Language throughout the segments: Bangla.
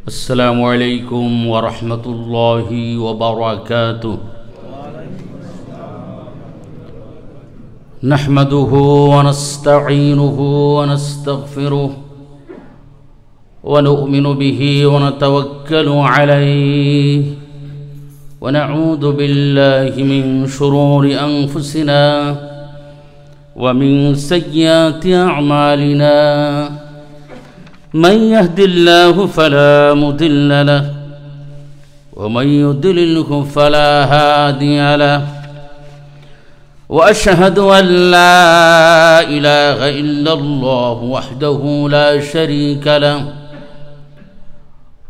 السلام عليكم ورحمة الله وبركاته. نحمده ونستعينه ونستغفره ونؤمن به ونتوكل عليه ونعوذ بالله من شرور أنفسنا ومن سيئات أعمالنا. من يهد الله فلا مضل له ومن يضلله فلا هادي له. وأشهد أن لا إله إلا الله وحده لا شريك له.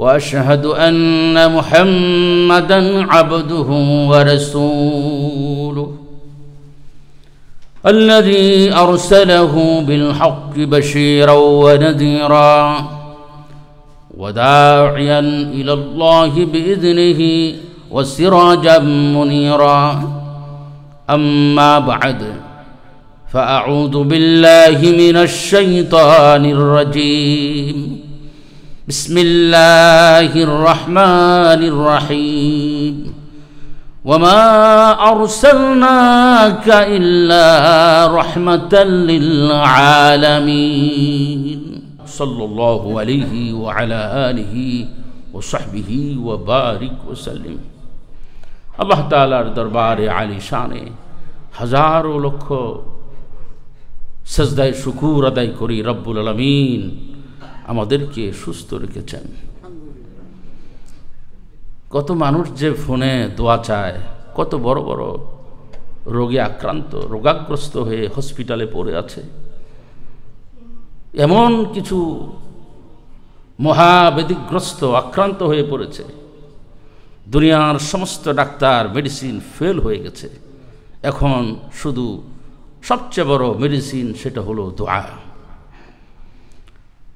وأشهد أن محمدا عبده ورسوله الذي أرسله بالحق بشيرا ونذيرا وداعيا إلى الله بإذنه وسراجا منيرا. أما بعد فأعوذ بالله من الشيطان الرجيم. بسم الله الرحمن الرحيم. وما أرسلناك إلا رحمة للعالمين. صلى الله عليه وعلى آله وصحبه وبارك وسلم. আল্লাহ তাআলার দরবারে আলী শানে হাজারো লক্ষ সিজদায়ে শুকর আদায় করি, রব্বুল আলামিন আমাদেরকে সুস্থ রেখেছেন। কত মানুষ যে ফোনে দোয়া চায়, কত বড় বড় রোগে আক্রান্ত, রোগাগ্রস্ত হয়ে হসপিটালে পড়ে আছে। এমন কিছু মহাব্যাধিগ্রস্ত আক্রান্ত হয়ে পড়েছে, দুনিয়ার সমস্ত ডাক্তার মেডিসিন ফেল হয়ে গেছে। এখন শুধু সবচেয়ে বড় মেডিসিন সেটা হলো দোয়া।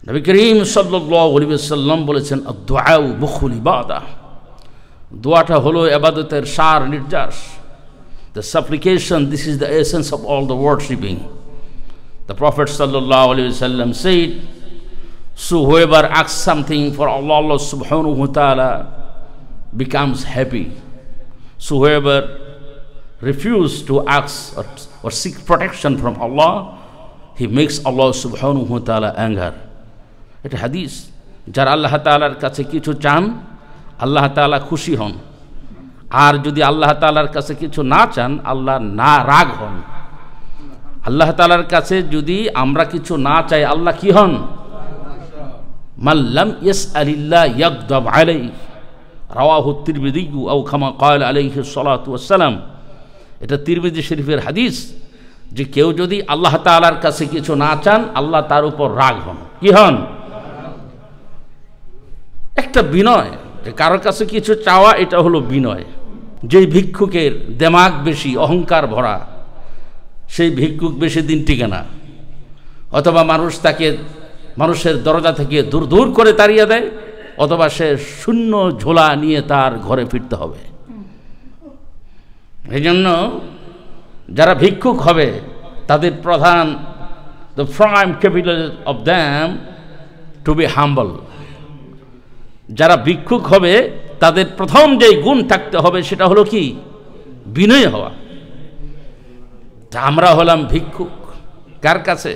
নবী করিম সাল্লাল্লাহু আলাইহি ওয়াসাল্লাম বলেছেন, আদ-দুআউ মুখুল ইবাদাহ। দোয়াটা হলো ইবাদতের সার নির্যাস। The supplication, this is the essence of all the worshiping. The Prophet sallallahu alaihi wasallam said, so whoever asks something for Allah, Allah subhanahu wa ta'ala becomes happy. So whoever refuses to ask or seek protection from Allah, he makes Allah subhanahu wa ta'ala anger. এটা হাদিস। যারা আল্লাহ তাআলার কাছে কিছু চান, আল্লাহ তাআলা খুশি হন। আর যদি আল্লাহ তাআলার কাছে কিছু না চান, আল্লাহ না রাগ হন। আল্লাহ তাআলার কাছে যদি আমরা কিছু না চাই, আল্লাহ কি হন? মান লাম ইয়াসআলিল্লাহ ইয়াগদাব আলাইহি, রাওয়াহু তিরমিযী আও কামা ক্বাল আলাইহি সাল্লাতু ওয়াসসালাম। এটা তিরমিযী শরীফের হাদিস যে কেউ যদি আল্লাহ তাআলার কাছে কিছু না চান, আল্লাহ তার উপর রাগ হন। কি হন? একটা বিনয়, যে কারোর কাছে কিছু চাওয়া, এটা হলো বিনয়। যেই ভিক্ষুকের দেমাগ বেশি, অহংকার ভরা, সেই ভিক্ষুক বেশি দিন টিকে না। অথবা মানুষ তাকে মানুষের দরজা থেকে দূর দূর করে তাড়িয়ে দেয়, অথবা সে শূন্য ঝোলা নিয়ে তার ঘরে ফিরতে হবে। এই জন্য যারা ভিক্ষুক হবে তাদের প্রধান, the prime capital of them to be humble. যারা ভিক্ষুক হবে তাদের প্রথম যে গুণ থাকতে হবে সেটা হলো কি? বিনয় হওয়া। আমরা হলাম ভিক্ষুক কার কাছে?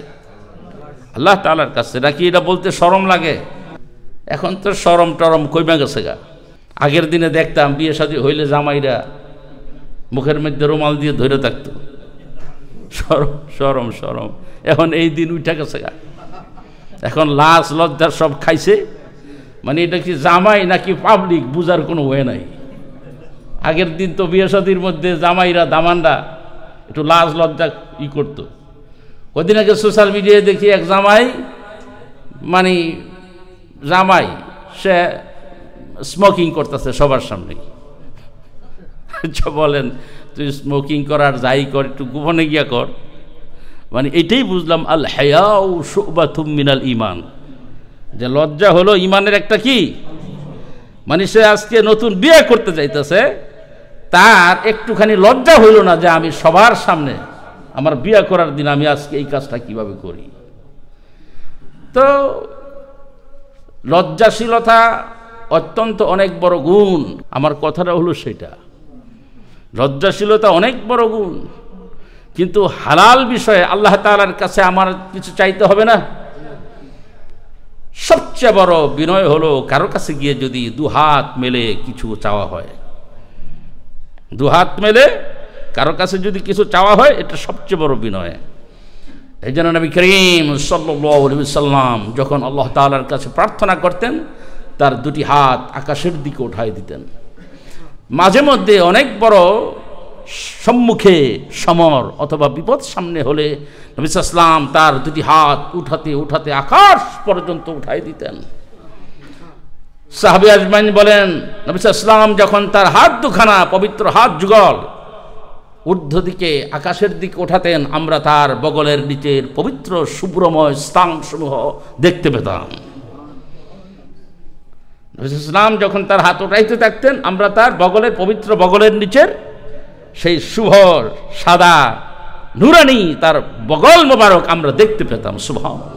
আল্লাহ তাআলার কাছে। নাকি এটা বলতে শরম লাগে? এখন তো শরম টরম কইমা গেছে গা। আগের দিনে দেখতাম বিয়ে শাদী হইলে জামাইরা মুখের মধ্যে রুমাল দিয়ে ধরে থাকতো। শরম শরম শরম। এখন এই দিন উঠে গেছে গা। এখন লাজ লজ্জা সব খাইছে। মানে এটা কি জামাই নাকি পাবলিক বুঝার কোনো ওয়ে নাই। আগের দিন তো বিয়ে শাদীর মধ্যে জামাইরা দামানরা একটু লাজ লজ্জা করতো। কদিন আগে সোশ্যাল মিডিয়ায় দেখি এক জামাই, মানে জামাই সে স্মোকিং করতেছে সবার সামনে। বলেন তুই স্মোকিং করার যাই কর, একটু গোপনে গিয়া কর। মানে এটাই বুঝলাম আল হায়াউ শুবাতুম মিনাল ঈমান, যে লজ্জা হলো ঈমানের একটা কি। মানে সে আজকে নতুন বিয়ে করতে যাইতেছে, তার একটুখানি লজ্জা হইল না যে আমি সবার সামনে আমার বিয়ে করার দিন আমি আজকে এই কাজটা কিভাবে করি। তো লজ্জাশীলতা অত্যন্ত অনেক বড় গুণ। আমার কথাটা হলো সেটা, লজ্জাশীলতা অনেক বড় গুণ, কিন্তু হালাল বিষয়ে আল্লাহ তাআলার কাছে আমার কিছু চাইতে হবে না। সবচেয়ে বড় বিনয় হলো কারো কাছে গিয়ে যদি দুহাত মেলে কিছু চাওয়া হয়, দুহাত মেলে কারো কাছে যদি কিছু চাওয়া হয়, এটা সবচেয়ে বড় বিনয়। এই জন্য নবী করিম সাল্লাল্লাহু আলাইহি ওয়াসাল্লাম যখন আল্লাহ তাআলার কাছে প্রার্থনা করতেন, তার দুটি হাত আকাশের দিকে উঠাই দিতেন। মাঝে মধ্যে অনেক বড় সম্মুখে সমর অথবা বিপদ সামনে হলে নবী সাল্লাল্লাহু আলাইহি ওয়াসাল্লাম তার দুটি হাত উঠাতে উঠাতে আকাশ পর্যন্ত উঠাই দিতেন। সাহাবী আজমাইন বলেন, নবী সাল্লাল্লাহু আলাইহি ওয়াসাল্লাম যখন তার হাত দুখানা পবিত্র হাত যুগল ঊর্ধ্ব দিকে আকাশের দিকে ওঠাতেন, আমরা তার বগলের নিচের পবিত্র শুভ্রময় স্থানসমূহ দেখতে পেতাম। নবী সাল্লাল্লাহু আলাইহি ওয়াসাল্লাম যখন তার হাত উঠাইতে থাকতেন, আমরা তার বগলের পবিত্র বগলের নিচের সেই শুভ সাদা নুরানি তার বগল মোবারক আমরা দেখতে পেতাম। সুবহানাল্লাহ।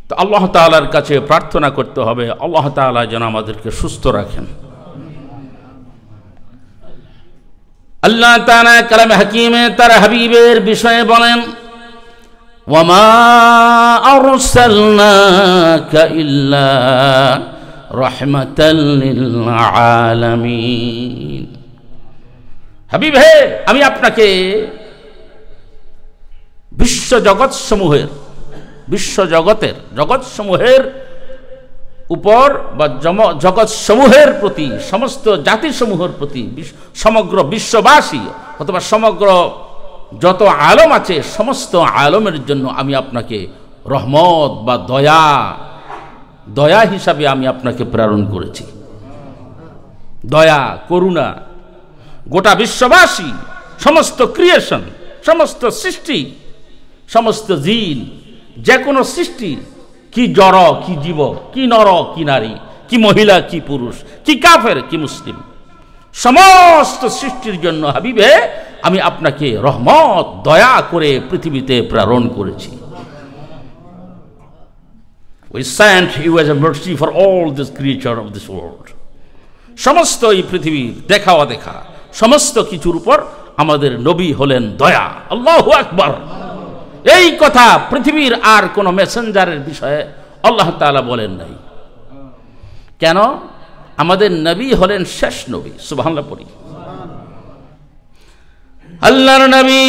তো আল্লাহ তাআলার কাছে প্রার্থনা করতে হবে, আল্লাহ তাআলা যেন আমাদেরকে সুস্থ রাখেন। আল্লাহ তাআলা কালামে হাকিমে তার হাবিবের বিষয়ে বলেন, ওয়ামা আরসালনাকা ইল্লা রাহমাতাল লিল আলামিন। হাবিব হে, আমি আপনাকে জগৎসমূহের উপর বা জগৎসমূহের প্রতি, সমস্ত জাতিসমূহের প্রতি, সমগ্র বিশ্ববাসী অথবা সমগ্র যত আলম আছে সমস্ত আলমের জন্য আমি আপনাকে রহমত বা দয়া হিসাবে আমি আপনাকে প্রেরণ করেছি। দয়া, করুণা, গোটা বিশ্ববাসী, সমস্ত ক্রিয়েশন, সমস্ত সৃষ্টি, সমস্ত জিন, যে কোনো সৃষ্টি, কি জড় কি জীব, কি নর কি নারী, কি মহিলা কি পুরুষ, কি কাফের কি মুসলিম, সমস্ত সৃষ্টির জন্য হাবিবে আমি আপনাকে রহমত দয়া করে পৃথিবীতে প্রেরণ করেছি। We sent you as a mercy for all this creature of this world. সমস্ত এই পৃথিবীর দেখা অদেখা সমস্ত কিছুর উপর আমাদের নবী হলেন দয়া। আল্লাহু আকবার। এই কথা পৃথিবীর আর কোন মেসেঞ্জারের বিষয়ে আল্লাহ তাআলা বলেন নাই। কেন? আমাদের নবী হলেন শেষ নবী। সুবহানাল্লাহ পড়ি। আল্লাহর নবী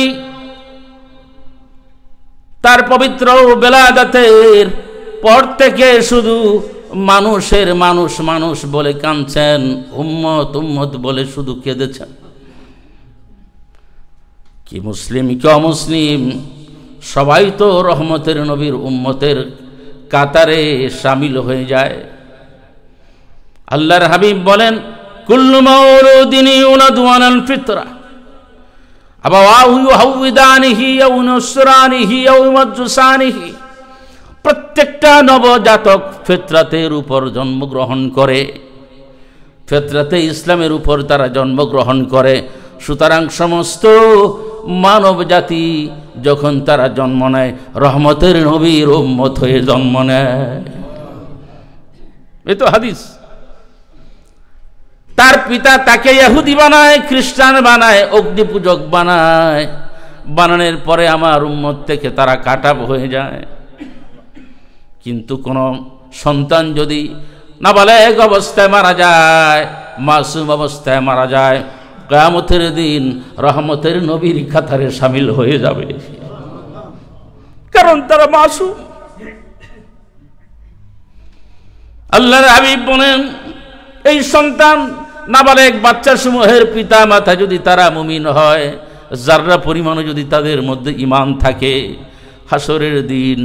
তার পবিত্র বেলাদাতের পর থেকে শুধু মানুষের মানুষ বলে কাঁদছেন, উম্মত উম্মত বলে শুধু কেঁদেছেন। কি মুসলিম কি অমুসলিম, সবাই তো রহমতের নবীর উম্মতের কাতারে শামিল হয়ে যায়। আল্লাহর হাবিব বলেন, কুল্লু মাউলুদিন ইউলাদু আলাল ফিতরা আবাওয়াহু ইউহাউদানিহি আও ইউনসরানিহি আও ইউমাজ্জুসানিহি। প্রত্যেকটা নবজাতক ফিতরাতের উপর জন্মগ্রহণ করে, ফিতরাতে ইসলামের উপর তারা জন্মগ্রহণ করে। সুতরাং সমস্ত মানব জাতি যখন তারা জন্ম নেয়, রহমতের নবীর উম্মত হয়ে জন্ম নেয়। এই তো হাদিস। তার পিতা তাকে ইহুদি বানায়, খ্রিস্টান বানায়, অগ্নি পূজক বানায়। বানানোর পরে আমার উম্মত থেকে তারা কাটাব হয়ে যায়। কিন্তু কোন সন্তান যদি নাবালেগ অবস্থায় মারা যায়, মাসুম অবস্থায় মারা যায়, কিয়ামতের দিন রহমতের নবীর কাতারে শামিল হয়ে যাবে, কারণ তারা মাসুম। আল্লাহর হাবিব বলেন, এই সন্তান নাবালেগ বাচ্চা সমূহের পিতা মাতা যদি তারা মুমিন হয়, যাররা পরিমাণও যদি তাদের মধ্যে ঈমান থাকে, হাসরের দিন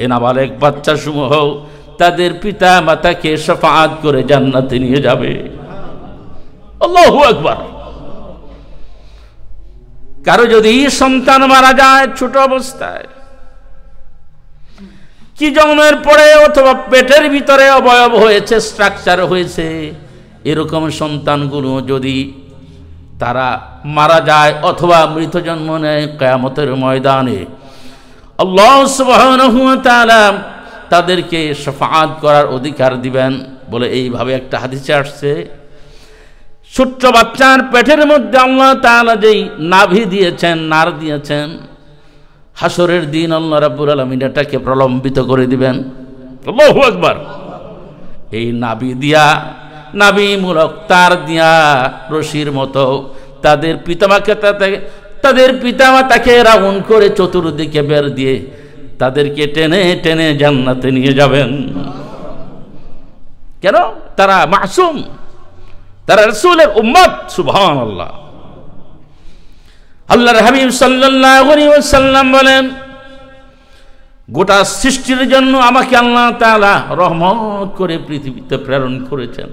এ নাবালেগ বাচ্চা সমূহ তাদের পিতা মাতাকে শাফাআত করে জান্নাতে নিয়ে যাবে। আল্লাহু আকবার। কারো যদি সন্তান মারা যায় ছোট অবস্থায়, কি জন্মের পরে অথবা পেটের ভিতরে অবয়ব হয়েছে, স্ট্রাকচার হয়েছে, এরকম সন্তানগুলো যদি তারা মারা যায় অথবা মৃত জন্ম নেয়, কিয়ামতের ময়দানে আল্লাহ সুবহানাহু ওয়া তাআলা তাদেরকে শাফাআত করার অধিকার দিবেন বলে এইভাবে একটা হাদিসে আসছে। ছোট্ট বাচ্চার পেটের মধ্যে আল্লাহ তাআলা যেই নাভি দিয়েছেন, নার দিয়েছেন, হাসরের দিন আল্লাহ রাব্বুল আলামিন এটাকে প্রলম্বিত করে দিবেন। আল্লাহু আকবার। এই নাভি দিয়া, নাভিমূলক তার দিয়া রশির মতো তাদের পিতামাতাকে রাউন্ড করে চতুর্দিকে বের দিয়ে তাদেরকে টেনে টেনে জান্নাতে নিয়ে যাবেন। কেন? তারা মাসুম, তারা রাসূলের উম্মত। সুবহানাল্লাহ। আল্লাহর হাবিব সাল্লাল্লাহু আলাইহি ওয়াসাল্লাম বলেন, গোটা সৃষ্টির জন্য আমাকে আল্লাহ তাআলা রহমত করে পৃথিবীতে প্রেরণ করেছেন।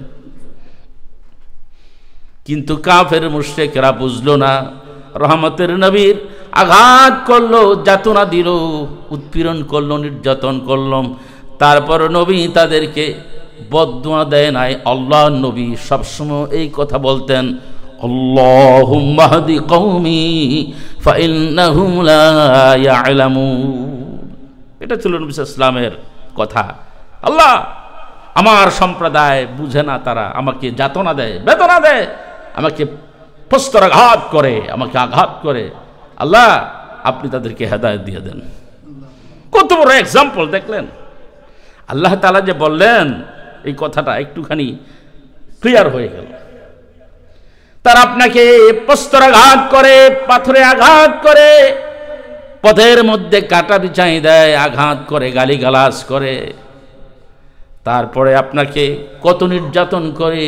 কিন্তু কাফের মুশরিকরা বুঝলো না, রহমতের নবীর আঘাত করলো, যাতনা দিল, উৎপীড়ন করলো, নির্যাতন করলো। তারপর নবী তাদেরকে বদদুয়া দেয় নাই। আল্লাহ নবী সবসময় এই কথা বলতেন, আল্লাহুম্মা হদি কওমি ফাইন্নাহুম লা ইয়ালামুন। এটা ছিল নবী সাল্লাল্লাহু আলাইহি ওয়াসাল্লামের কথা। আল্লাহ, আমার সম্প্রদায় বুঝে না, তারা আমাকে যাতনা দেয়, বেদনা দেয়, আমাকে প্রস্তরাঘাত করে, আমাকে আঘাত করে। আল্লাহ, আপনি তাদেরকে হেদায়েত দিয়ে দেন। কত বড় এক্সাম্পল দেখলেন। আল্লাহ তাআলা যে বললেন, এই কথাটা একটুখানি ক্লিয়ার হয়ে গেল। তারা আপনাকে প্রস্তরাঘাত করে, পাথরে আঘাত করে, পথের মধ্যে কাটা বিছাই দেয়, আঘাত করে, গালিগালাজ করে, তারপরে আপনাকে কত নির্যাতন করে।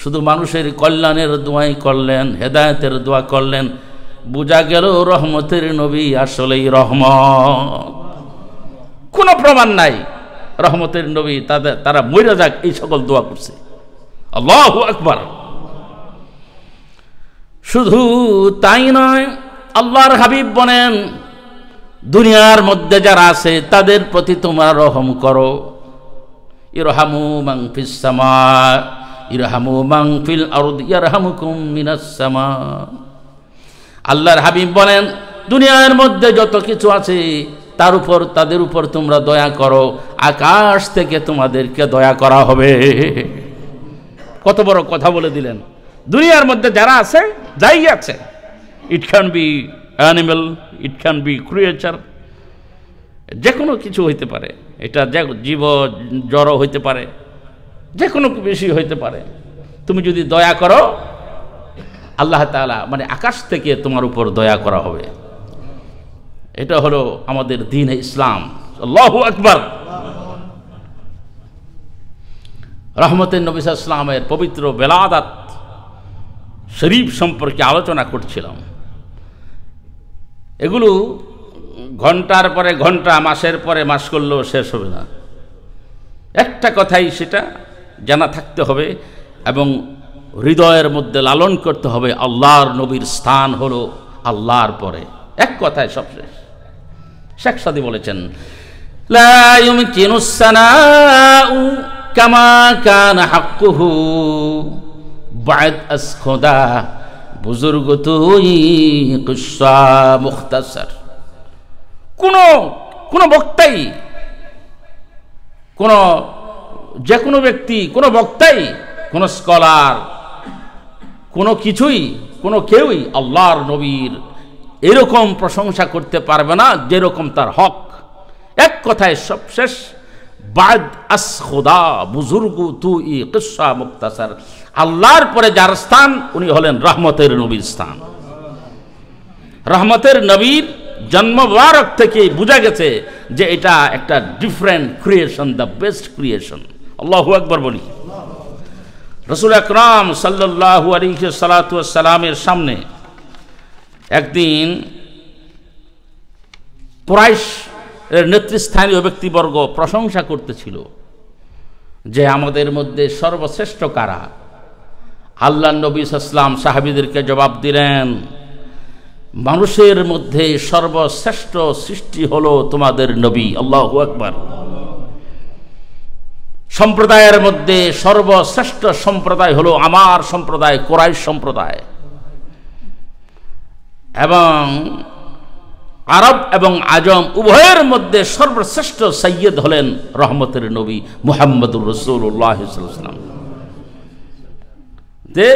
শুধু মানুষের কল্যাণের দোয়াই করলেন, হেদায়েতের দোয়া করলেন। বোঝা গেল রহমতের নবী আসলেই রহমত। কোনো প্রমাণ নাই রহমতের নবী তারা মরে যাক এই সকল দোয়া করছে। আল্লাহু আকবার। শুধু তাই নয়, আল্লাহর হাবিব বলেন, দুনিয়ার মধ্যে যারা আছে তাদের প্রতি তোমরা রহম করো। ইরহামু মান ফিস সামা ইরহামু মান ফিল আরদ ইয়ারহামুকুম মিনাস সামা। আল্লাহর হাবিব বলেন, দুনিয়ার মধ্যে যত কিছু আছে তাদের উপর তোমরা দয়া করো, আকাশ থেকে তোমাদেরকে দয়া করা হবে। কত বড় কথা বলে দিলেন। দুনিয়ার মধ্যে যারা আছে, যাই আছে, it can be animal, it can be creature, যে কোনো কিছু হইতে পারে। এটা জীব জড় হইতে পারে, যে কোনো বেশি হইতে পারে। তুমি যদি দয়া করো, আল্লাহ তাআলা মানে আকাশ থেকে তোমার উপর দয়া করা হবে। এটা হলো আমাদের দ্বীন ইসলাম। আল্লাহু আকবার। রহমতের নবী সাল্লাল্লাহু আলাইহি ওয়াসাল্লামের পবিত্র বেলাদাত শরীফ সম্পর্কে আলোচনা করছিলাম। এগুলো ঘন্টার পরে ঘন্টা, মাসের পরে মাস করলেও শেষ হবে না। একটা কথাই সেটা জানা থাকতে হবে এবং হৃদয়ের মধ্যে লালন করতে হবে, আল্লাহর নবীর স্থান হলো আল্লাহর পরে। এক কথায় সব শেষ। শেখ সাদী বলেছেন, লা ইউমকিনুস সানাউ কামা কানা হাক্কুহু বা'দ আস খুদা বুজুর্গ তুই কিসসা মুখতাসার। কোন বক্তাই, যে কোনো ব্যক্তি, কোনো বক্তাই, কোন স্কলার, কোনো কিছুই, কোনো কেউই আল্লাহর নবীর এরকম প্রশংসা করতে পারবে না যেরকম তার হক। এক কথায় সব শেষ। বাদ আস খুদা বুজুর্গ তুই কিসসা মুখতাসার। আল্লাহর পরে যার স্থান, উনি হলেন রহমতের নবীর স্থান। রহমতের নবীর জন্ম মুবারক থেকে বোঝা গেছে যে এটা একটা different creation, the best creation. আল্লাহু আকবার বলি। রাসূল আকরাম সাল্লাল্লাহু আলাইহি ওয়াসাল্লামের সামনে একদিন কুরাইশ এর নেতৃস্থানীয় ব্যক্তিবর্গ প্রশংসা করতেছিল যে আমাদের মধ্যে সর্বশ্রেষ্ঠ কারা। আল্লাহর নবী সাল্লাল্লাহু আলাইহি ওয়াসাল্লাম সাহাবীদেরকে জবাব দিলেন, মানুষের মধ্যে সর্বশ্রেষ্ঠ সৃষ্টি হলো তোমাদের নবী। আল্লাহু আকবার। সম্প্রদায়ের মধ্যে সর্বশ্রেষ্ঠ সম্প্রদায় হলো আমার সম্প্রদায়, কুরাইশ সম্প্রদায়। এবং আরব এবং আজম উভয়ের মধ্যে সর্বশ্রেষ্ঠ সৈয়দ হলেন রহমতের নবী মুহাম্মদুর রাসূলুল্লাহ সাল্লাল্লাহু আলাইহি ওয়াসাল্লাম। যে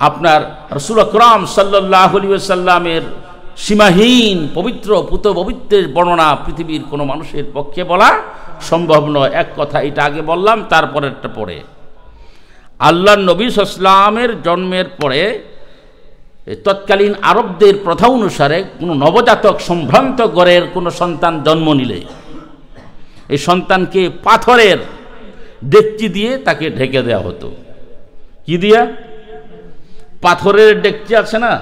আপনার রাসূল আকরাম সাল্লাল্লাহু আলাইহি ওয়াসাল্লামের সীমাহীন পবিত্র পুত পবিত্রের বর্ণনা পৃথিবীর কোনো মানুষের পক্ষে বলা সম্ভব নয়। এক কথা এটা আগে বললাম, তারপরেরটা পরে। আল্লাহর নবী সাল্লাল্লাহু আলাইহি ওয়াসাল্লামের জন্মের পরে তৎকালীন আরবদের প্রথা অনুসারে কোনো নবজাতক সম্ভ্রান্ত গড়ের কোনো সন্তান জন্ম নিলে এই সন্তানকে পাথরের ডেকচি দিয়ে তাকে ঢেকে দেওয়া হতো। কি দিয়া? পাথরের ডেকচি আছে না,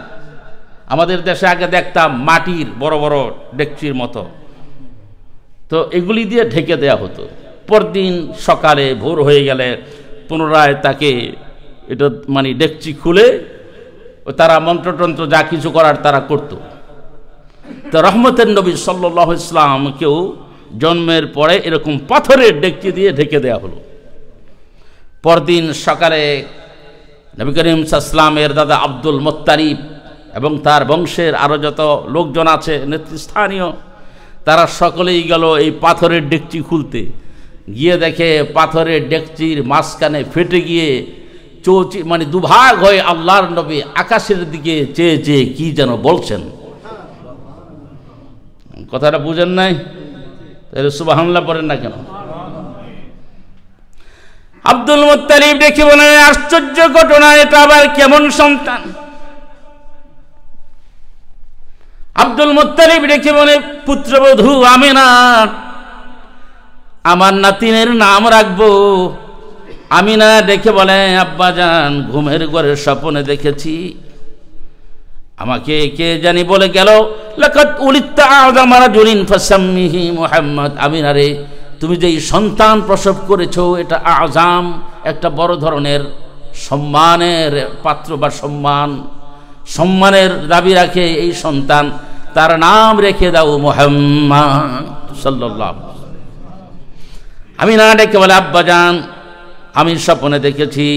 আমাদের দেশে আগে দেখতাম মাটির বড় বড় ডেকচির মতো, তো এগুলি দিয়ে ঢেকে দেওয়া হতো। পরদিন সকালে ভোর হয়ে গেলে পুনরায় তাকে এটা মানে ডেকচি খুলে তারা মন্ত্রতন্ত্র যা কিছু করার তারা করত। তো রহমতের নবী সাল্লাল্লাহু আলাইহি ওয়াসাল্লামকেও জন্মের পরে এরকম পাথরের ডেকচি দিয়ে ঢেকে দেওয়া হলো। পরদিন সকালে নবী করিম সাল্লাল্লাহু আলাইহি ওয়াসাল্লামের দাদা আব্দুল মুত্তালিব এবং তার বংশের আরও যত লোকজন আছে নেতৃস্থানীয়, তারা সকলেই গেল এই পাথরের ডেকচি খুলতে। গিয়ে দেখে পাথরের ডেকচির মাঝখানে ফেটে গিয়ে মানে দুভাগ হয়ে আল্লাহর নবী আকাশের দিকে চেয়ে চেয়ে কি যেন বলছেন। কথাটা বুঝেন নাই? তাহলে সুবহানাল্লাহ পড়েন না কেন? আব্দুল মুত্তালিব দেখে বলেন, আশ্চর্য ঘটনা, এটা আবার কেমন সন্তান? আব্দুল মুত্তালিব দেখে বলে, পুত্রবধূ আমিনা, আমার নাতিনের নাম রাখবো। আমিনা দেখে বলে, আব্বাজান, ঘুমের ঘরে স্বপ্নে দেখেছি আমাকে কে জানি বলে গেল, লাকাদ উলিদতা আযমা রাজুলিন ফাসাম্মিহি মুহাম্মদ। আমিনা রে, তুমি যেই সন্তান প্রসব করেছো এটা আযাম, একটা বড় ধরনের সম্মানের পাত্র বা সম্মানের দাবি রাখে এই সন্তান, তার নাম রেখে দাও মুহাম্মদ সাল্লাল্লাহু আলাইহি ওয়াসাল্লাম। আমিনা ডেকে বলে, আব্বাজান, আমি স্বপ্নে দেখেছি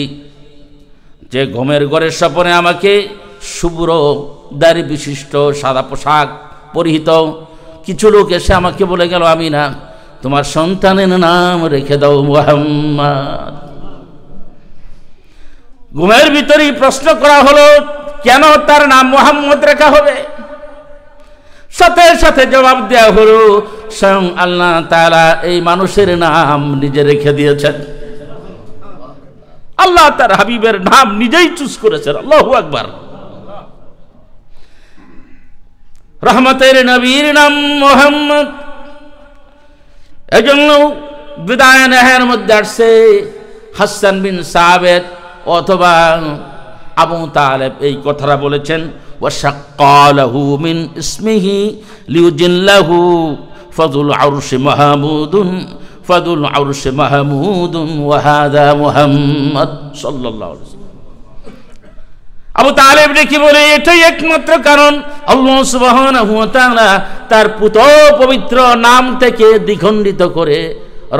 যে ঘুমের ঘরের স্বপ্নে আমাকে শুভ্র দাড়ি বিশিষ্ট সাদা পোশাক পরিহিত কিছু লোক এসে আমাকে বলে গেল, আমিনা, তোমার সন্তানের নাম রেখে দাও মুহাম্মদ। ঘুমের ভিতরেই প্রশ্ন করা হলো, কেন তার নাম মুহাম্মদ রাখা হবে? সাথে সাথে জবাব দেওয়া হলো, স্বয়ং আল্লাহ তাআলা এই মানুষের নাম নিজে রেখে দিয়েছেন। আল্লাহ তার হাবিবের নাম নিজেই চুজ করেছেন। আল্লাহু আকবার। রহমতের নবীর নাম মুহাম্মদ। এজন্য বিদায় নেহের মধ্যে আসছে হাসান বিন সাবিত অথবা আবু তালেব এই কথাটা বলেছেন, ওয়াশাক্কালাহু মিন ইসমিহি লিউজিল্লাহু ফাযুল আরশি মাহমুদুন ফাদুল আরশি মাহমুদুন ওয়া হাযা মুহাম্মদ সাল্লাল্লাহু আলাইহি ওয়াসাল্লাম। আবু তালেব দেখি বলে, এটাই একমাত্র কারণ আল্লাহ সুবহানাহু ওয়া তাআলা তার পুত পবিত্র নাম থেকে দ্বিখণ্ডিত করে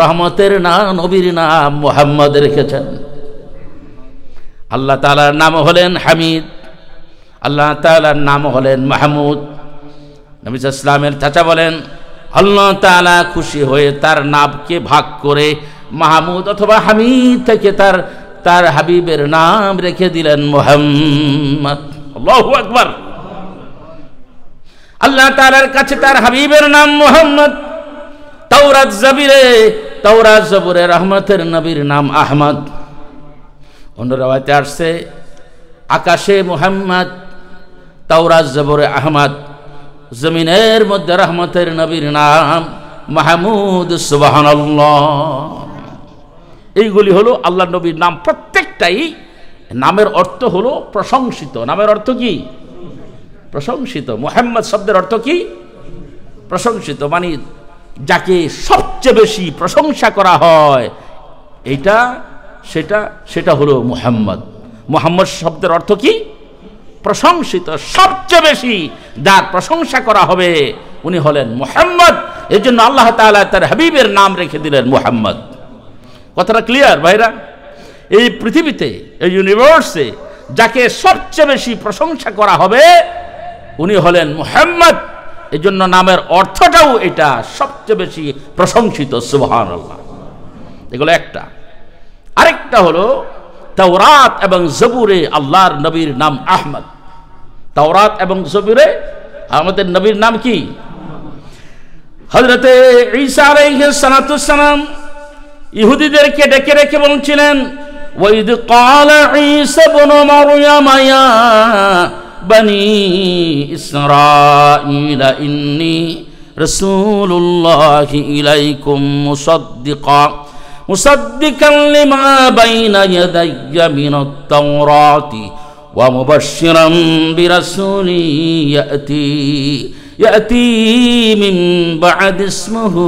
রহমতের নাম নবীর নাম মুহাম্মদ রেখেছেন। আল্লাহ তাআলার নাম হলেন হামিদ, আল্লাহ তাআলার নাম হলেন মাহমুদ। নবী সাল্লাল্লাহু আলাইহি ওয়াসাল্লামের চাচা বলেন, আল্লাহ তাআলা খুশি হয়ে তার নামকে ভাগ করে মাহমুদ অথবা হামিদ থেকে তার হাবিবের নাম রেখে দিলেন মুহাম্মদ। আল্লাহু আকবার। আল্লাহ তাআলার কাছে তার হাবিবের নাম মুহাম্মদ। তাওরাত জবুরে রহমতের নবীর নাম আহমদ। অন্য রাওয়াতে আসছে আকাশে মুহাম্মদ, তাওরাত জবুরে আহমদ, জমিনের মধ্যে রহমতের নবীর নাম মাহমুদ। সুবহানাল্লাহ। এইগুলি হলো আল্লাহ নবীর নাম। প্রত্যেকটাই নামের অর্থ হলো প্রশংসিত। নামের অর্থ কি? প্রশংসিত। মুহাম্মদ শব্দের অর্থ কি? প্রশংসিত, মানে যাকে সবচেয়ে বেশি প্রশংসা করা হয় সেটা হলো মুহাম্মদ। মুহাম্মদ শব্দের অর্থ কি? প্রশংসিত। সবচেয়ে বেশি যার প্রশংসা করা হবে উনি হলেন মুহাম্মদ। এই জন্য আল্লাহ তাআলা তার হাবিবের নাম রেখে দিলেন মুহাম্মদ। কথাটা ক্লিয়ার ভাইরা? এই পৃথিবীতে, এই ইউনিভার্সে যাকে সবচেয়ে বেশি প্রশংসা করা হবে উনি হলেন মুহাম্মদ। এজন্য নামের অর্থটাও এটা সবচেয়ে বেশি প্রশংসিত, সুবহানাল্লাহ। এগুলো একটা। আরেকটা হলো তাওরাত এবং জবুরে আল্লাহর নবীর নাম আহমদ। তাওরাত এবং জবুরে আমাদের নবীর নাম কি? হযরতে ঈসা আলাইহিস সালাতু সালাম ইহুদিদেরকে ডেকে রেখে বলছিলেন, ওয়াইদ ক্বালা ঈসা ইবনু মারইয়াম ইয়া বনি ইসরাঈল ইন্নী রাসূলুল্লাহি ইলাইকুম মুসাদ্দিকান লিমা বাইনা ইয়াদাইয়া মিনাত তাওরাতি ওয়া মুবাশশিরান বিরাসূলি ইয়াতি মিন বা'দ ইসমুহু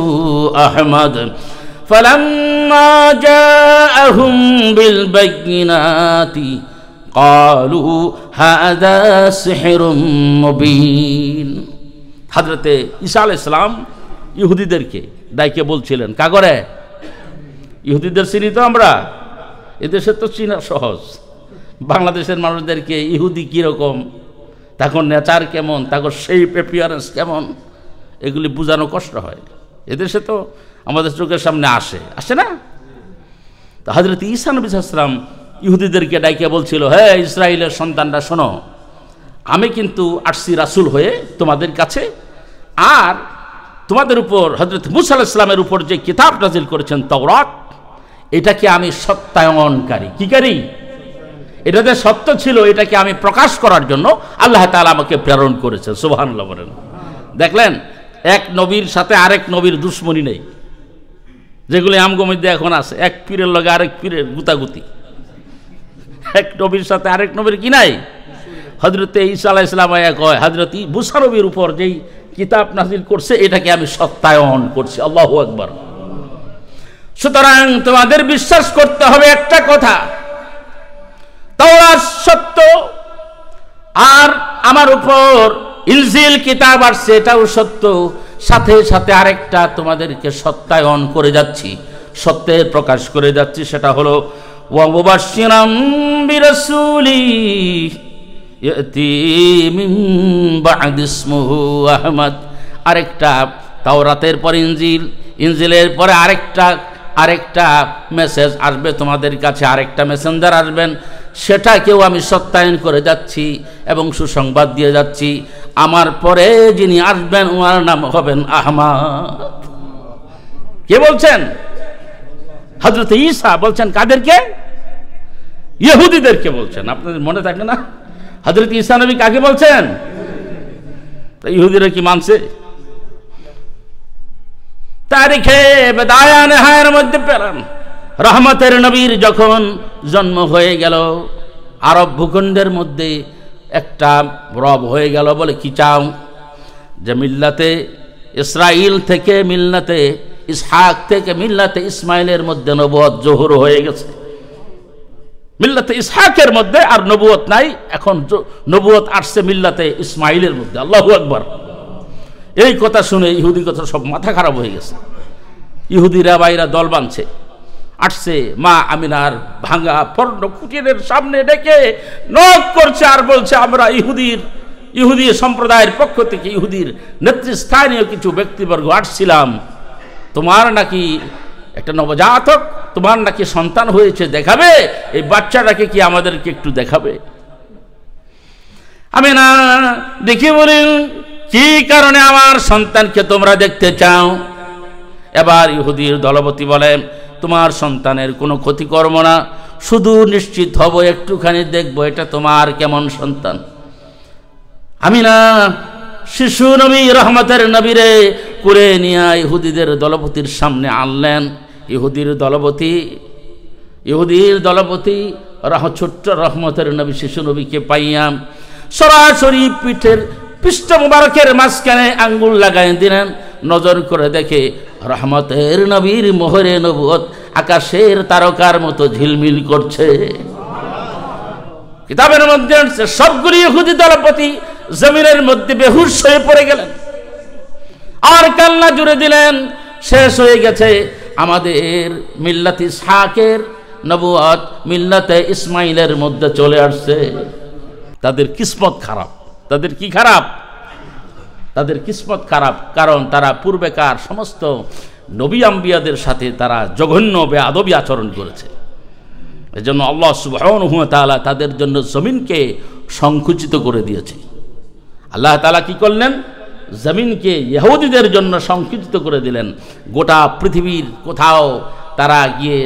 আহমদ فلما جاءهم بالبينات قالوا هذا سحر مبين। হযরতে ঈসা আলাইহিস সালাম ইহুদিদেরকে ডাইকে বলছিলেন, কাগরে ইহুদিদের চিনি তো আমরা, এদেশে তো চিনা সহজ। বাংলাদেশের মানুষদেরকে ইহুদি কীরকম, তখন নেচার কেমন, তখন শেপ অ্যাপিয়ারেন্স কেমন, এগুলি বোঝানো কষ্ট হয়। এদেশে তো আমাদের চোখের সামনে আসে না। তো হযরত ঈসা নবী সাল্লাল্লাহু আলাইহি ওয়াসাল্লাম ইহুদিদেরকে ডাইকে বলছিল, হে ইসরায়েলের সন্তানরা শোনো, আমি কিন্তু আসছি রাসূল হয়ে তোমাদের কাছে, আর তোমাদের উপর হযরত মুসা আলাইহিস সালামের উপর যে কিতাব নাজিল করেছেন তাওরাত, এটাকে আমি সত্যায়নকারী, কি করি, এটা যে সত্য ছিল এটাকে আমি প্রকাশ করার জন্য আল্লাহ তাআলা আমাকে প্রেরণ করেছেন। সুবহানাল্লাহ বলেন। দেখলেন, এক নবীর সাথে আরেক নবীর দুশ্মনী নেই, যেগুলি আমগো মধ্যে এখন আছে, এক পীরের লগে আরেক পীরের গুতাগুতি। এক নবীর সাথে আরেক নবীর কি নাই? হযরতে ঈসা আলাইহিস সালাম কয়, হযরত মুসা নবীর উপর যেই কিতাব নাজিল করছে এটাকে আমি সত্যায়ন করছি। আল্লাহু আকবার। সুতরাং তোমাদের বিশ্বাস করতে হবে একটা কথা, তাওরাত সত্য, আর আমার উপর ইনজিল কিতাব আসছে এটাও সত্য, সাথে সাথে আরেকটা তোমাদেরকে সত্যায়ন করে যাচ্ছি, সত্যের প্রকাশ করে যাচ্ছি, সেটা হলো ওয়া মুবাশশিরাম বিরাসূলি ইয়াতি মিন বা'দ ইসমুহু আহমদ। আরেকটা, তাওরাতের পর ইনজিল, ইনজিলের পরে আরেকটা মেসেজ আসবে তোমাদের কাছে, আরেকটা মেসেঞ্জার আসবেন, সেটাকেও আমি সত্যায়ন করে যাচ্ছি এবং সুসংবাদ দিয়ে যাচ্ছি। আমার পরে যিনি আসবেন ওনার নাম হবেন আহমদ। কে বলছেন? হযরত ঈসা বলছেন। কাদেরকে? ইহুদিদেরকে বলছেন। আপনাদের মনে থাকে না হযরত ঈসা নবী কাকে বলছেন? ইহুদিরা কি মানছে? তারিখে বেদায়া নেহায়ের মধ্যে পেলাম, রহমতের নবীর যখন জন্ম হয়ে গেল, আরব ভূখণ্ডের মধ্যে একটা রব হয়ে গেল। বলে কি চাও? যে মিল্লাতে ইসরাইল থেকে মিল্লাতে ইসহাক থেকে মিল্লাতে ইসমাইলের মধ্যে নবুয়ত জোহর হয়ে গেছে। মিল্লাতে ইসহাকের মধ্যে আর নবুয়ত নাই, এখন নবুয়ত আসছে মিল্লাতে ইসমাইলের মধ্যে। আল্লাহু আকবার। এই কথা শুনে ইহুদি কথা সব মাথা খারাপ হয়ে গেছে। ইহুদিরা বাইরা দল বাঁধছে, আসছে মা আমিনার ভাঙা পর্ণ কুটিরের সামনে ডেকে নক করছে আর বলছে, আমরা ইহুদি সম্প্রদায়ের পক্ষ থেকে ইহুদির নেতৃস্থানীয় কিছু ব্যক্তিবর্গ আসছিলাম, তোমার নাকি একটা নবজাতক, তোমার নাকি সন্তান হয়েছে, দেখাবে এই বাচ্চাটাকে, কি আমাদেরকে একটু দেখাবে? আমিনা দেখি বলেন, কি কারণে আমার সন্তানকে তোমরা দেখতে চাও? এবার ইহুদির দলপতি বলেন, তোমার সন্তানের কোনো ক্ষতি করব না, শুধু নিশ্চিত হব, একটুখানি দেখবো এটা তোমার কেমন সন্তান। আমিনা শিশু নবী রহমতের নবীরে করে নিয়ে ইহুদিদের দলপতির সামনে আনলেন। ইহুদির দলপতি ছোট্ট রহমতের নবী শিশু নবীকে পাইয়া সরাসরি পিঠের পৃষ্ঠ মুবারকের মাঝখানে আঙ্গুল লাগাই দিলেন। নজর করে দেখে রহমতের নবীর মোহরে নবুয়ত আকাশের তারকার মতো ঝিলমিল করছে। কিতাবের মধ্যে সবগুলি ইহুদি দলপতি জমিনের মধ্যে বেহুশ হয়ে পড়ে গেলেন আর কান্না জুড়ে দিলেন, শেষ হয়ে গেছে আমাদের মিল্লাতে ইসহাকের নবুয়ত মিল্লাতে ইসমাইলের মধ্যে চলে আসছে। তাদের কিসমত খারাপ। তাদের কি খারাপ? তাদের কিসমত খারাপ, কারণ তারা পূর্বেকার সমস্ত নবী আম্বিয়াদের সাথে তারা জঘন্য বেয়াদবি আচরণ করেছে। এজন্য আল্লাহ সুবহানাহু ওয়া তাআলা তাদের জন্য জমিনকে সংকুচিত করে দিয়েছে। আল্লাহ তাআলা কি করলেন? জমিনকে ইহুদিদের জন্য সংকুচিত করে দিলেন। গোটা পৃথিবীর কোথাও তারা গিয়ে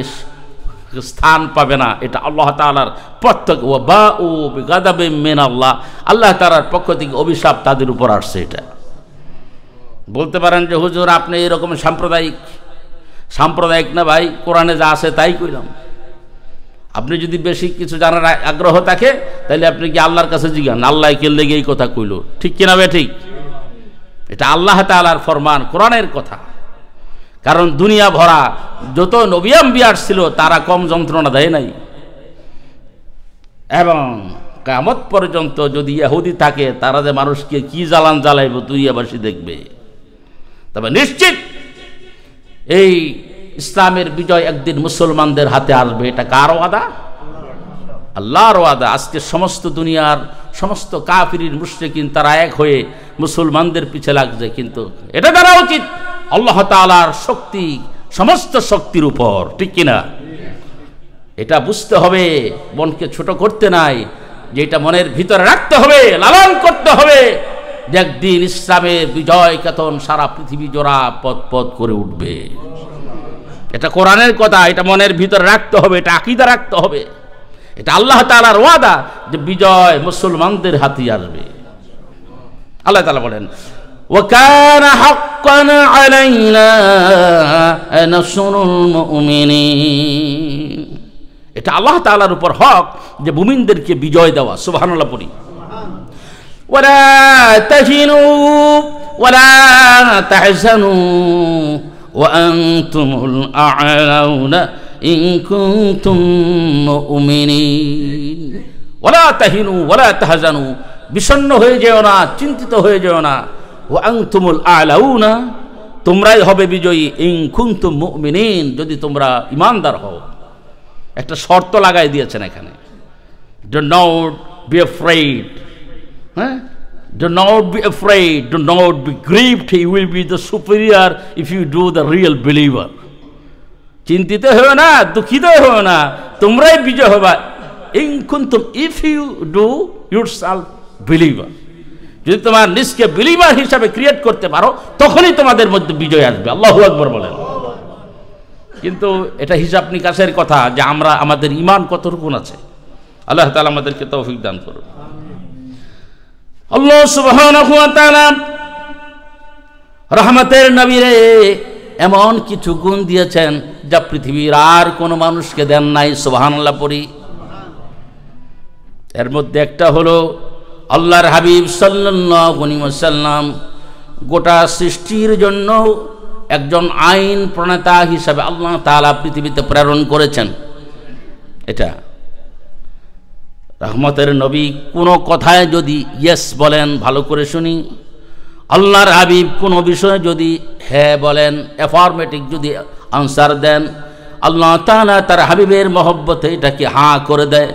স্থান পাবে না। এটা আল্লাহ তাআলার প্রত্যক্ষ ওয়াবাউ বিগাদাবিম মিনাল্লাহ, আল্লাহ তাআলার পক্ষ থেকে অভিশাপ তাদের উপর আসছে। এটা বলতে পারেন যে হুজুর আপনি এরকম সাম্প্রদায়িক না ভাই, কোরআনে যা আছে তাই কইলাম। আপনি যদি বেশি কিছু জানার আগ্রহ থাকে তাহলে আপনি কি আল্লাহর কাছে জিজ্ঞান, আল্লাহ কে লেগে এই কথা কইল, ঠিক কিনা বে ঠিক? এটা আল্লাহ তাআলার ফরমান, কোরআনের কথা। কারণ দুনিয়া ভরা যত নবী আম্বিয়া ছিল তারা কম যন্ত্রণা দেয় নাই, এবং কিয়ামত পর্যন্ত যদি ইহুদি থাকে তারা যে মানুষকে কি জ্বালান জ্বালাইব দুনিয়াবাসী দেখবে। তবে নিশ্চিত এই ইসলামের বিজয় একদিন মুসলমানদের হাতে আসবে। এটা কার ওয়াদা? আল্লাহর ওয়াদা। আজকে সমস্ত দুনিয়ার সমস্ত কাফির মুশরিকিন তারা এক হয়ে মুসলমানদের পিছে লাগছে, কিন্তু এটা জানা উচিত আল্লাহ তাআলার শক্তি সমস্ত শক্তির উপর, ঠিক কিনা? এটা বুঝতে হবে, মনকে ছোট করতে নাই, যেটা মনের ভিতরে রাখতে হবে, লালন করতে হবে, যে একদিন ইসলামের বিজয় কেতন সারা পৃথিবী জোড়া পথ পথ করে উঠবে। এটা কোরআনের কথা, এটা মনের ভিতরে রাখতে হবে, এটা আকীদা রাখতে হবে। এটা আল্লাহ তাআলার ওয়াদা যে বিজয় মুসলমানদের হাতে আসবে। আল্লাহ তাআলা বলেন ওয়াকানা হাক্কান আলাইনা নাসরুল মুমিনিন, এটা আল্লাহ তাআলার উপর হক যে মুমিনদেরকে বিজয় দেওয়া। সুবহানাল্লাহ পড়ি। ওয়ালা তাহিনু ওয়ালা তাহজানু ওয়া আনতুমুল আ'লাউনা ইন কুনতুম মুমিনিন। ওয়ালা তাহিনু ওয়ালা তাহজানু, বিষণ্ণ হয়ে যেও না, চিন্তিত হয়ে যেও না। ওয়া আনতুমুল আ'লাউনা, তোমরাই হবে বিজয়ী। ইন কুনতুম মুমিনিন, যদি তোমরা ঈমানদার হও। একটা শর্ত লাগাই দিয়েছেন এখানে, ডু নট বি অ্যাফ্রেড। হ্যাঁ, do not be afraid, do not be grieved, you will be the superior if you do the real believer. চিন্তিত হও না, দুঃখিত হও না, তোমরাই বিজয় হবা। ইন কুনতুম, if you do yourself believer, যদি তোমার নিজকে বিলিভার হিসাবে ক্রিয়েট করতে পারো তখনই তোমাদের মধ্যে বিজয় আসবে। আল্লাহু আকবার বলেন। কিন্তু এটা হিসাব নিকাশের কথা যে আমরা আমাদের ঈমান কতটুকু আছে। আল্লাহ তাআলা আমাদেরকে তৌফিক দান করুন। আল্লাহ সুবহানাহু ওয়া তাআলা রহমতের নবীরে এমন কিছু গুণ দিয়েছেন যা পৃথিবীর আর কোনো মানুষকে দেন নাই। সুবহানাল্লাহ পড়ি। এর মধ্যে একটা হলো আল্লাহর হাবিব সাল্লাল্লাহু আলাইহি ওয়াসাল্লাম গোটা সৃষ্টির জন্য একজন আইন প্রণেতা হিসাবে আল্লাহ তাআলা পৃথিবীতে প্রেরণ করেছেন। এটা রহমতের নবী কোনো কথায় যদি ইয়েস বলেন, ভালো করে শুনি, আল্লাহর হাবিব কোনো বিষয়ে যদি হ্যাঁ বলেন, অ্যাফার্মেটিভ যদি আনসার দেন, আল্লাহ তাআলা তার হাবিবের মহব্বতে এটাকে হাঁ করে দেয়।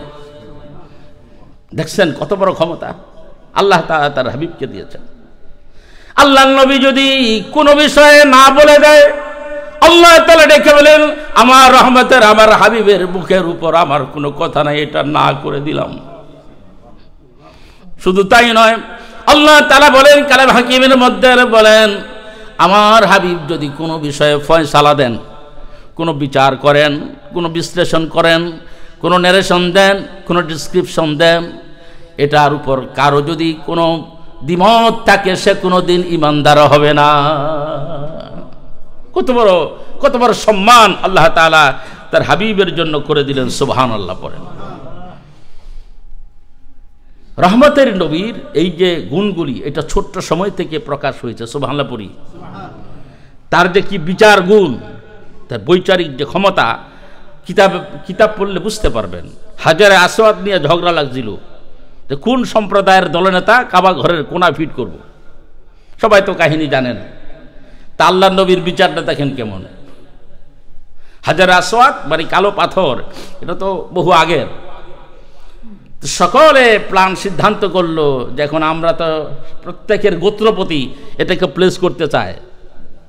দেখছেন কত বড় ক্ষমতা আল্লাহ তাআলা তার হাবিবকে দিয়েছেন। আল্লাহর নবী যদি কোনো বিষয়ে না বলে দেয়, আল্লাহ তাআলা ডেকে বলেন আমার রহমতের আমার হাবিবের মুখের উপর আমার কোনো কথা নাই, এটা না করে দিলাম। শুধু তাই নয়, আল্লাহ তাআলা বলেন কালাম হাকিমের মধ্যে বলেন আমার হাবিব যদি কোনো বিষয়ে ফয়সালা দেন, কোনো বিচার করেন, কোনো বিশ্লেষণ করেন, কোনো ন্যারেশন দেন, কোনো ডিসক্রিপশন দেন, এটার উপর কারো যদি কোনো দ্বিমত থাকে সে কোনো দিন ঈমানদার হবে না। কত বড় সম্মান আল্লাহ তাআলা তার হাবিবের জন্য করে দিলেন। সুবহানাল্লাহ পড়েন। রহমতের নবীর এই যে গুণগুলি এটা ছোট্ট সময় থেকে প্রকাশ হয়েছে। সুবহানাল্লাহ পড়ি। তার যে কি বিচার গুণ, তার বৈচারিক যে ক্ষমতা, কিতাব পড়লে বুঝতে পারবেন। হাজারে আসওয়াদ নিয়ে ঝগড়া লাগছিল যে কোন সম্প্রদায়ের দলনেতা কাবা ঘরের কোনা ফিট করব। সবাই তো কাহিনী জানেন। তা আল্লাহর নবীর বিচারটা দেখেন কেমন। হাজারে আসওয়াদ মানে কালো পাথর, এটা তো বহু আগের। সকলে প্ল্যান সিদ্ধান্ত করলো যে এখন আমরা তো প্রত্যেকের গোত্রপতি এটাকে প্লেস করতে চায়,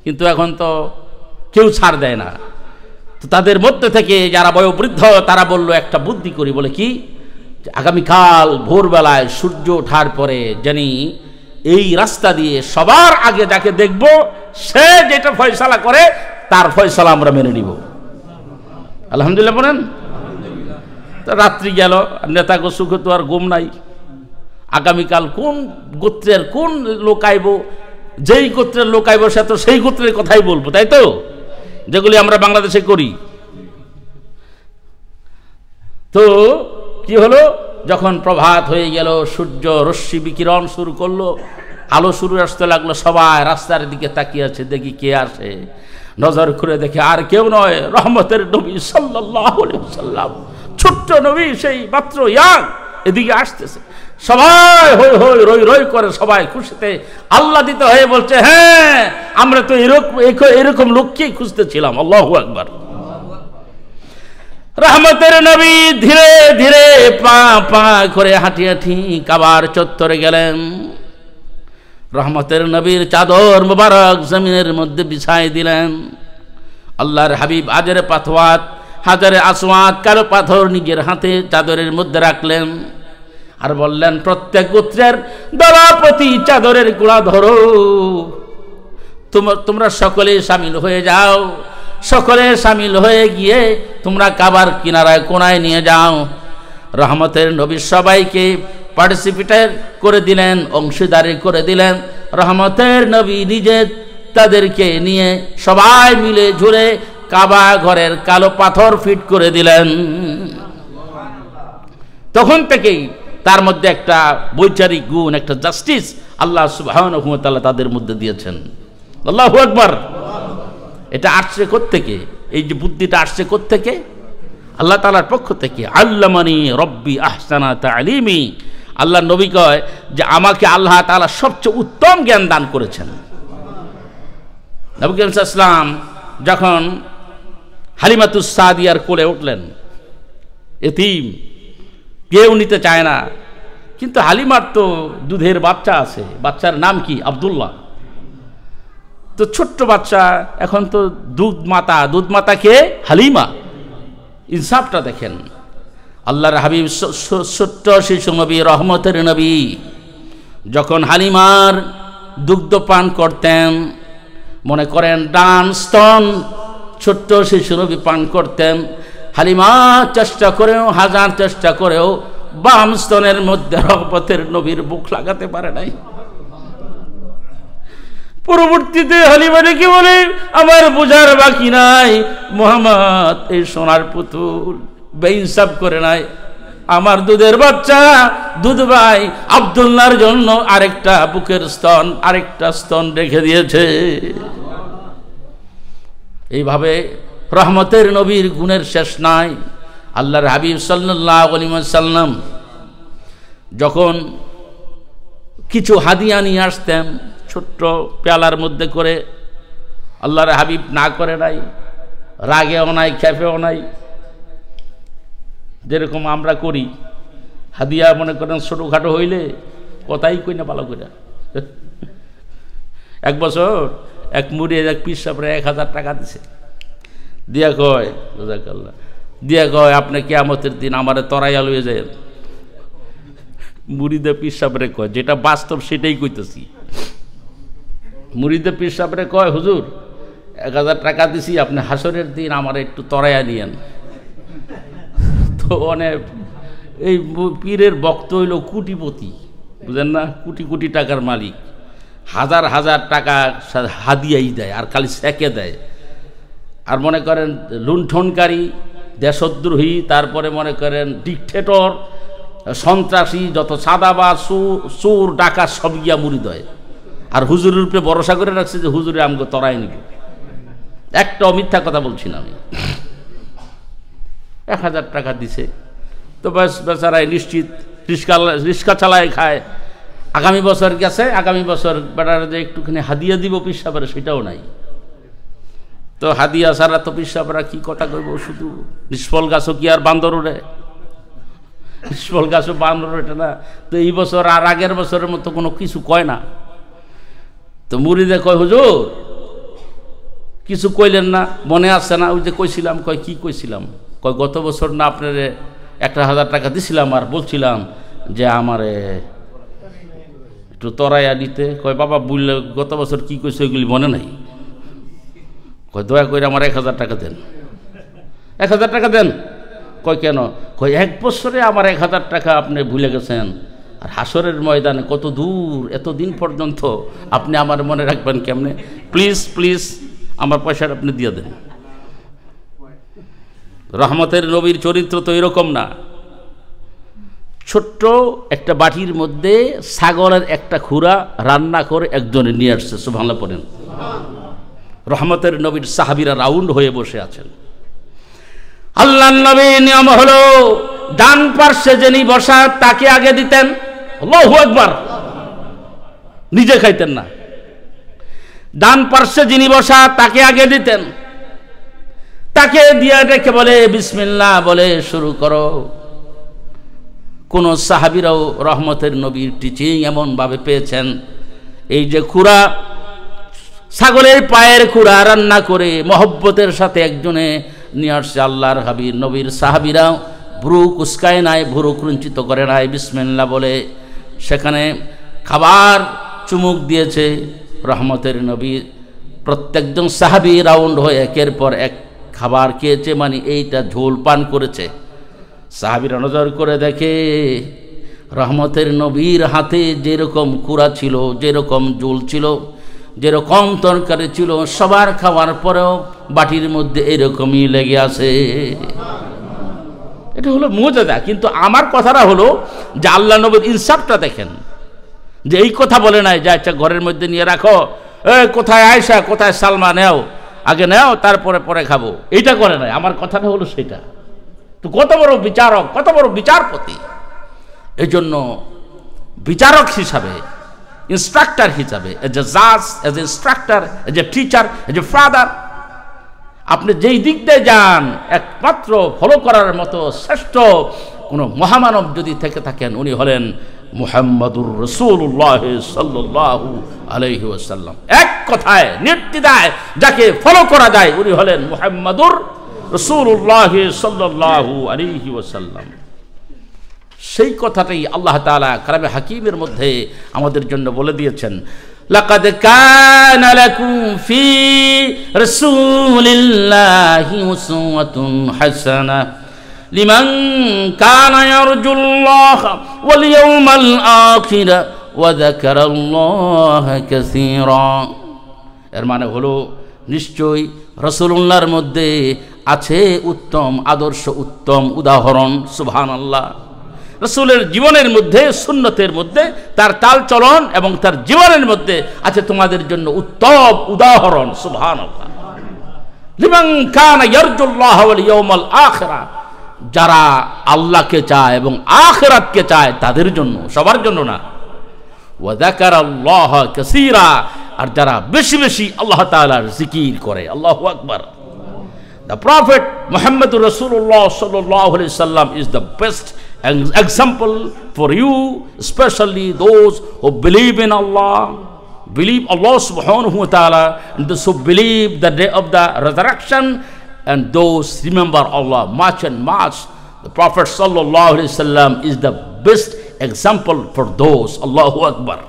কিন্তু এখন তো কেউ ছাড় দেয় না। তো তাদের মধ্যে থেকে যারা বয়োবৃদ্ধ তারা বলল একটা বুদ্ধি করি, বলে কি, আগামীকাল ভোরবেলায় সূর্য ওঠার পরে জানি এই রাস্তা দিয়ে সবার আগে যাকে দেখব সে যেটা ফয়সালা করে তার ফয়সালা আমরা মেনে নিব। আলহামদুলিল্লাহ বলেন। তো রাত্রি গেল, নেতাকে সুখে তো আর ঘুম নাই। আগামীকাল কোন গোত্রের কোন লোক আইব, যেই গোত্রের লোক আইব সে তো সেই গোত্রের কথাই বলবো, তাই তো, যেগুলি আমরা বাংলাদেশে করি। তো কি হলো, যখন প্রভাত হয়ে গেল, সূর্য রশ্মি বিকিরণ শুরু করলো, আলো শুরু আসতে লাগলো, সবাই রাস্তার দিকে তাকিয়ে আছে, দেখি কে আসে। নজর করে দেখে আর কেউ নয়, রহমতের নবী সাল্লাল্লাহু আলাইহি ওয়াসাল্লাম, ছোট্ট নবী, সেই মাত্র ইয়াং, এদিকে আসতেছে। সবাই হই হই রই রই করে সবাই খুশিতে আহ্লাদিত হয়ে বলছে, হ্যাঁ আমরা তো এরকম লোককেই খুঁজতেছিলাম। আল্লাহু আকবার। রহমতের নবী ধীরে ধীরে পা পা করে হাঁটি হাঁটি কাবার চত্বরে গেলেন। রহমতের নবীর চাদর মুবারক জমিনের মধ্যে বিছাই দিলেন। আল্লাহর হাবিব হাজারে আসওয়াদ কালো পাথর নিজের হাতে চাদরের মধ্যে রাখলেন আর বললেন, প্রত্যেক গোত্রের দলপতি চাদরের গোড়া ধরো, তোমরা সকলে শামিল হয়ে যাও। সকলে শামিল হয়ে গিয়ে তোমরা কাবার কিনারায় কোনায় নিয়ে যাও। রহমতের নবী সবাইকে পার্টিসিপেট করে দিলেন, অংশীদারি করে দিলেন। রহমতের নবী নিজে তাদেরকে নিয়ে সবাই মিলে ঝুলে কাবা ঘরের কালো পাথর ফিট করে দিলেন। তখন থেকেই তার মধ্যে একটা বৈচারিক গুণ, একটা জাস্টিস আল্লাহ সুবহানাহু ওয়া তাআলা তাদের মধ্যে দিয়েছেন। আল্লাহু আকবার। এটা আসছে কোত্থেকে? এই যে বুদ্ধিটা আসছে কোত্থেকে? আল্লাহ তাআলার পক্ষ থেকে। আল্লামানি রব্বি আহসানা তালিমি। আল্লাহ নবী কয় যে আমাকে আল্লাহ তাআলা সবচেয়ে উত্তম জ্ঞান দান করেছেন। নবী করিম সাল্লাল্লাহু আলাইহি ওয়াসাল্লাম যখন হালিমাতুস সাদিয়ার কোলে উঠলেন, এতিম, কেউ নিতে চায় না, কিন্তু হালিমার তো দুধের বাচ্চা আছে, বাচ্চার নাম কি? আব্দুল্লাহ। তো ছোট্ট বাচ্চা, এখন তো দুধ মাতা কে? হালিমা। ইনসাফটা দেখেন। আল্লাহর হাবিব ছোট্ট শিশু নবী, রহমতের নবী, যখন হালিমার দুগ্ধ পান করতেন, মনে করেন ডান স্তন ছোট্ট শিশু নবী পান করতেন, হালিমা হাজার চেষ্টা করেও বাম স্তনের মধ্যে রহমতের নবীর বুক লাগাতে পারে নাই। পরবর্তীতে হালিমা রেখে বলে, আমার বোঝার বাকি নাই, মুহাম্মদ এই সোনার পুতুল বেইনসাফ করে নাই, আমার দুধের বাচ্চা দুধ ভাই আব্দুল্লাহর জন্য আরেকটা বুকের স্তন, আরেকটা স্তন রেখে দিয়েছে। এইভাবে রহমতের নবীর গুণের শেষ নাই। আল্লাহর হাবিব সাল্লাল্লাহু আলাইহি ওয়াসাল্লাম যখন কিছু হাদিয়া নিয়ে আসতেন ছোট্ট পেয়ালার মধ্যে করে, আল্লাহর হাবিব না করে নাই, রাগেও নাই, খেপেও নাই। যেরকম আমরা করি, হাদিয়া মনে করেন ছোটোখাটো হইলে কথাই কই না ভালো করে। এক বছর এক মুড়িয়ে এক পীর সাহেবরে 1000 টাকা দিছে, দিয়া কয় জাযাকাল্লাহ, দিয়া কয় আপনি কিয়ামতের দিন আমারে তরাইয়া লইয়া যায়। মুরিদে পীর সাহেবরে কয়, যেটা বাস্তব সেটাই কইতেছি। মুরিদে পীর সাহেবরে কয়, হুজুর 1000 টাকা দিছি, আপনি হাসরের দিন আমার একটু তরাইয়া নিয়েন। তো অনেক এই পীরের বক্ত হইল কোটিপতি, বুঝেন না, কোটি কোটি টাকার মালিক, হাজার হাজার টাকা হাদিয়াই দেয় আর খালি সেকে দেয়। আর মনে করেন লুণ্ঠনকারী, দেশদ্রোহী, তারপরে মনে করেন ডিকটেটর, সন্ত্রাসী, যত সাদাবাজ, চোর ডাকাত সব গিয়া মুরিদ হয়। আর হুজুরের উপরে ভরসা করে রাখছে যে হুজুরে আমাকে তরাই নিব। একটাও মিথ্যা কথা বলছি না আমি। 1000 টাকা দিছে, তো ব্যাস বেচারায় নিশ্চিত রিক্সা চালায় খায়। আগামী বছর গেছে, আগামী বছর বেটার যে একটুখানি হাদিয়া দিব পীর সাহেবের, সেটাও নাই। তো হাদিয়া ছাড়া তো পীর সাহেবরা কি কথা কইব, শুধু নিষ্ফল গাছও কি আর বান্দর ওড়ে। শিমল গাছও বানর ওঠে না, তো এই বছর আর আগের বছরের মতো কোনো কিছু কয় না। তো মুরিদে কয়, হুজুর কিছু কইলেন না, মনে আছে না? ওই যে কইছিলাম। কয় কি কইছিলাম? কয় গত বছর না আপনারে 1,000 টাকা দিছিলাম আর বলছিলাম যে আমারে একটু তরাইয়া নিতে। কয় বাবা বললে গত বছর কি কইছে ওইগুলি মনে নাই। কয় দয়া করে আমার 1,000 টাকা দেন, 1,000 টাকা দেন। কয় কেন? কয় 1 বছরে আমার 1,000 টাকা আপনি ভুলে গেছেন, আর হাসরের ময়দানে কত দূর, এত দিন পর্যন্ত আপনি আমার মনে রাখবেন কেমনে? প্লিজ প্লিজ আমার পয়সাটা আপনি দিয়ে দেন। রহমতের নবীর চরিত্র তো এরকম না। ছোট্ট একটা বাটির মধ্যে ছাগলের একটা খুরা রান্না করে একজনে নিয়ে আসছে। সুবহানাল্লাহ পড়েন। রহমতের নবীর সাহাবীরা রাউন্ড হয়ে বসে আছেন। আল্লাহর নবীর নিয়ম হলো ডান পার্শ্বে যিনি বসা তাকে আগে দিতেন। আল্লাহু আকবার। নিজে খাইতেন না, ডান পার্শ্বে যিনি বসা তাকে আগে দিতেন। তাকে দিয়ে রেখে বলে বিসমিল্লাহ বলে শুরু করো। কোন সাহাবীরাও রহমতের নবীর টিচিং এমন ভাবে পেয়েছেন, এই যে খুরা, ছাগলের পায়ের খুরা রান্না করে মহব্বতের সাথে একজনে নিয়ে আসছে আল্লাহর হাবিব নবীর সাহাবীরাও ভ্রু কুচকায় নাই, ভ্রু ক্রঞ্চিত করে নাই, বিসমিল্লাহ বলে সেখানে খাবার চুমুক দিয়েছে। রহমতের নবী প্রত্যেকজন সাহাবী রাউন্ড হয়ে একের পর এক খাবার খেয়েছে, মানে এইটা ঝোল পান করেছে। সাহাবীরা নজর করে দেখে রহমতের নবীর হাতে যেরকম কুড়া ছিল, যেরকম ঝোল ছিল, যেরকম তরকারি ছিল, সবার খাওয়ার পরেও বাটির মধ্যে এরকমই লেগে আছে। এটা হলো মুজিজা। কিন্তু আমার কথাটা হলো যে আল্লাহ নবীর ইনসাফটা দেখেন, যে এই কথা বলে নাই যে আচ্ছা ঘরের মধ্যে নিয়ে রাখো, কোথায় আয়েশা কোথায় সালমা, নেও আগে নেও তারপরে পরে খাবো, এইটা করে নাই। আমার কথাটা হলো সেটা। তো কত বড় বিচারক, কত বড় বিচারপতি। এই জন্য বিচারক হিসাবে, ইনস্ট্রাক্টর হিসাবে, এজ এ জাজ, as a instructor, as a teacher, as a father, আপনি যেই দিক দিয়ে যান একমাত্র ফলো করার মতো শ্রেষ্ঠ কোনো মহামানব যদি থেকে থাকেন উনি হলেন মুহাম্মাদুর রাসূলুল্লাহ সাল্লাল্লাহু আলাইহি ওয়াসাল্লাম। এক কথায় নির্দ্বিধায় যাকে ফলো করা যায় উনি হলেন মুহাম্মাদুর রাসূলুল্লাহ সাল্লাল্লাহু আলাইহি ওয়াসাল্লাম। সেই কথাটাই আল্লাহ তাআলা কালামে হাকিমের মধ্যে আমাদের জন্য বলে দিয়েছেন, লাকাদ কানা লাকুম ফি রাসূলিল্লাহি উসওয়াতুন হাসানাহ লিমান কানা ইয়ারজুল্লাহ ওয়াল ইয়াওমাল আখির ওয়া যাকারাল্লাহা কাসীরা। এর মানে হলো নিশ্চয়ই রাসূলুল্লাহর মধ্যে আছে উত্তম আদর্শ, উত্তম উদাহরণ। সুবহানাল্লাহ। রাসূলের জীবনের মধ্যে, সুন্নতের মধ্যে, তার চাল চলন এবং তার জীবনের মধ্যে আছে তোমাদের জন্য উত্তম উদাহরণ। সুবহানাল্লাহ। লিমান কানা ইয়ারজুল্লাহ ওয়াল ইয়াওমাল আখির, যারা আল্লাহকে চায় এবং আখিরাতকে চায় তাদের জন্য, সবার জন্য না। ওয়া যাকারাল্লাহা কাসীরা, আর যারা বেশি বেশি আল্লাহ তাআলার জিকির করে। আল্লাহু আকবার। The Prophet Muhammadur Rasulullah sallallahu alaihi wasallam is the best example for you, especially those who believe in Allah, believe Allah subhanahu wa ta'ala, and those who believe the day of the resurrection, and those remember Allah much and much. The Prophet sallallahu alaihi wasallam is the best example for those. Allahu Akbar.